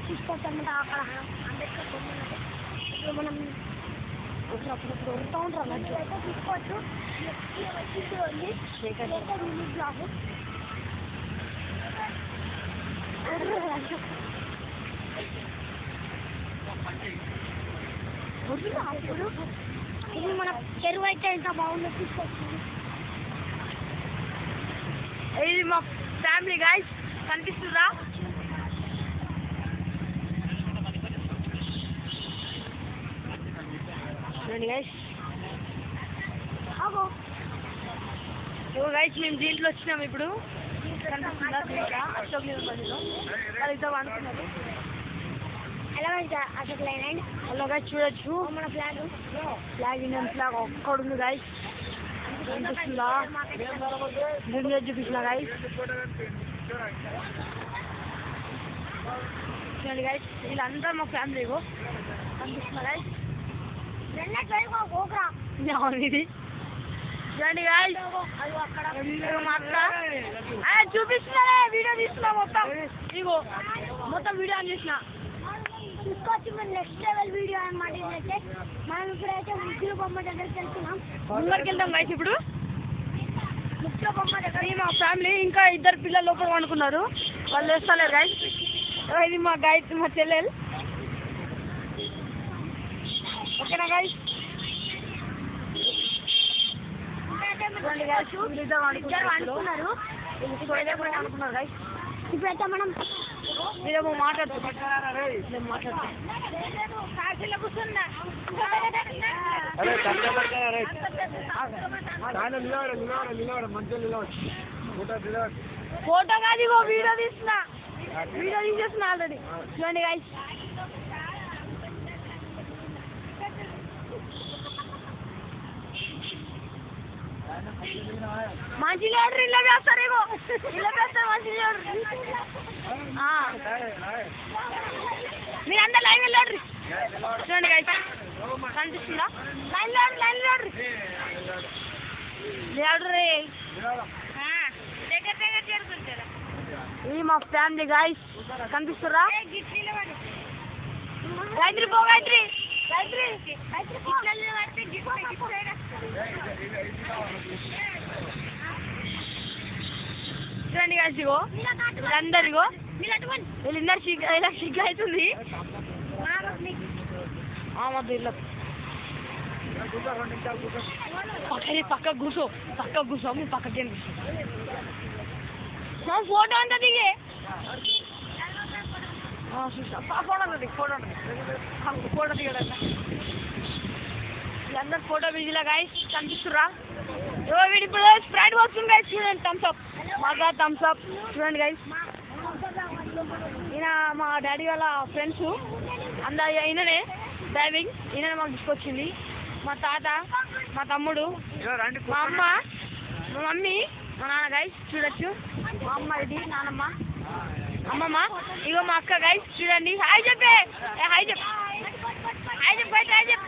తీసుకొచ్చామంటే అక్కడ అంబేద్కర్ బొమ్మలు ఇప్పుడు మనం అప్పుడు దొరుకుతూ ఉంటారు అయితే తీసుకోవచ్చు. తీసుకురండి బ్లాగ్ అప్పుడు ఇది మన చెరువు అయితే ఎంత బాగుందో తీసుకొచ్చింది. ఇది మా ఫ్యామిలీ గైస్ కనిపిస్తుందా? చూడండి గైస్. గైస్ మేము దీంట్లో వచ్చినాము ఇప్పుడు. కనిపిస్తుందా? దీంట్లో అశోక్ నిలబడిలో వాళ్ళిద్దరు అనుకున్నారు. అశోక్ లైలాండ్ అలా గైస్ చూడొచ్చు. మన ఫ్లాగ్ ఇండియన్ ఫ్లాగ్ ఒక్కడుంది గైస్. కనిపిస్తుందా? నేను చూపిస్తున్నా గైస్. చూడండి గైస్ వీళ్ళందరూ మా ఫ్యామిలీ కనిపిస్తున్నా గైస్. ఇది చూడండి గైస్ మా అక్క చూపిస్తున్నా వీడియో తీస్తున్నా మొత్తం. ఇగో మొత్తం వీడియో అని చేసిన తీసుకొచ్చి మేము నెక్స్ట్ లెవెల్ వీడియో అనమాట. ఇదైతే మనం ఇప్పుడైతే ముగ్గురు బొమ్మ దగ్గరికి వెళ్తున్నాం. ముందరికి వెళ్దాం గైస్. ఇప్పుడు ముగ్గురు బొమ్మ దగ్గర మా ఫ్యామిలీ ఇంకా ఇద్దరు పిల్లలు లోపల అనుకున్నారు. వాళ్ళు వేస్తలేరు గైస్. ఇది మా గైస్ మా చెల్లెలు. ఓకేనా గైస్? అనుకున్నారు గైస్. ఇప్పుడైతే మనం మీరేమో మాట్లాడుతున్నాం. కూర్చున్నా ఫోటో కాదు ఇగో వీడియో తీస్తున్నా. వీడియో తీసేస్తున్నా ఆల్రెడీ. చూడండి గైస్ మంచి లీడర్ ఇలా చేస్తారు. ఇగో ఇలా చేస్తారు మంచి లీడర్. మీరందరూ లైవ్ వెళ్ళాడు. చూడండి గైస్ కనిపిస్తుందా? లైన్ లీడర్ ఇది మా ఫ్యామిలీ గైస్. కనిపిస్తురా? గాయత్రి పో గాయత్రి. చూడండి గైస్ ఇగో వీళ్ళందరిగో వీళ్ళందరూ సిగ్గు అవుతుంది. పక్క కూర్చో మీ పక్కకి ఫోటో అంతా దిగే ఫోటో దిగడ వీళ్ళందరూ ఫోటో బిజీలా గైస్. కనిపిస్తురా? వీడి ఇప్పుడు స్ప్రైట్ వస్తుంది గైస్. చూడండి థమ్స్అప్ మాగా థమ్స్అప్. చూడండి గైస్ ఈయన మా డాడీ వాళ్ళ ఫ్రెండ్స్ అందరు. ఈయననే డ్రైవింగ్. ఈయన మాకు తీసుకొచ్చింది. మా తాత, మా తమ్ముడు, మా అమ్మ, మా మమ్మీ, మా నాన్న గైస్. చూడొచ్చు మా అమ్మ, ఇది నానమ్మ, అమ్మమ్మ. ఇగో మా అక్క గైస్. చూడండి హాయ్ చెప్పే. హాయ్ చెప్పు గైస్. హాయ్ చెప్పు.